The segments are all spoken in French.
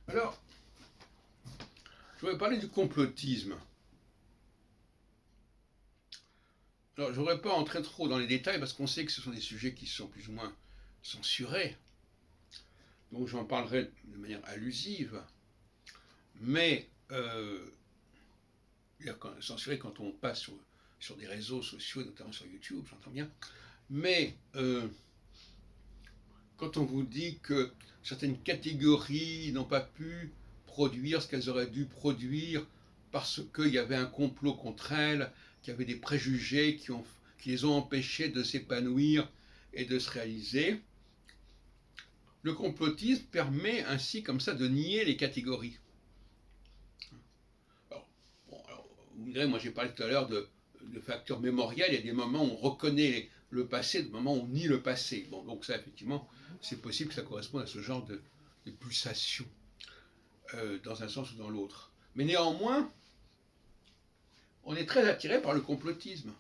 Alors, je voudrais parler du complotisme. Alors, je ne voudrais pas entrer trop dans les détails parce qu'on sait que ce sont des sujets qui sont plus ou moins censurés. Donc, j'en parlerai de manière allusive. Mais, censuré quand on passe sur des réseaux sociaux, notamment sur YouTube, j'entends bien. Mais, quand on vous dit que certaines catégories n'ont pas pu produire ce qu'elles auraient dû produire parce qu'il y avait un complot contre elles, qu'il y avait des préjugés qui les ont empêchées de s'épanouir et de se réaliser, le complotisme permet ainsi comme ça de nier les catégories. Alors, vous me direz, moi j'ai parlé tout à l'heure de facteurs mémoriels, il y a des moments où on reconnaît le passé, des moments où on nie le passé. Bon, donc ça effectivement, c'est possible que ça corresponde à ce genre de pulsation, dans un sens ou dans l'autre. Mais néanmoins, on est très attiré par le complotisme.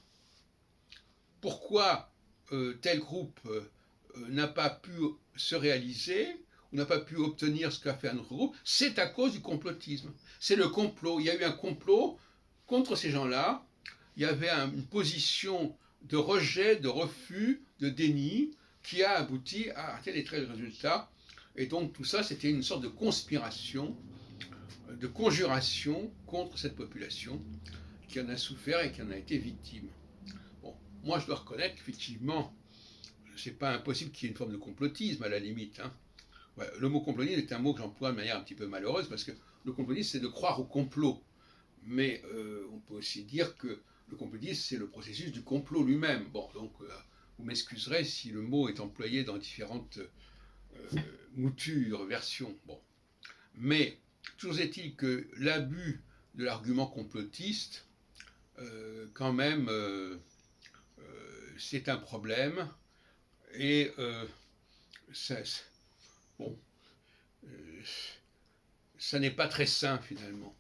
Pourquoi tel groupe n'a pas pu se réaliser, ou n'a pas pu obtenir ce qu'a fait un autre groupe? C'est à cause du complotisme. C'est le complot. Il y a eu un complot contre ces gens-là. Il y avait une position de rejet, de refus, de déni, qui a abouti à tel et tel résultat. Et donc tout ça, c'était une sorte de conspiration, de conjuration contre cette population qui en a souffert et qui en a été victime. Bon, moi je dois reconnaître qu'effectivement, c'est pas impossible qu'il y ait une forme de complotisme à la limite. Hein. Ouais, le mot complotisme est un mot que j'emploie de manière un petit peu malheureuse parce que le complotisme c'est de croire au complot. Mais on peut aussi dire que le complotisme c'est le processus du complot lui-même. Bon, donc vous m'excuserez si le mot est employé dans différentes moutures, versions. Bon. Mais toujours est-il que l'abus de l'argument complotiste, quand même, c'est un problème. Et ça, bon, ça n'est pas très sain finalement.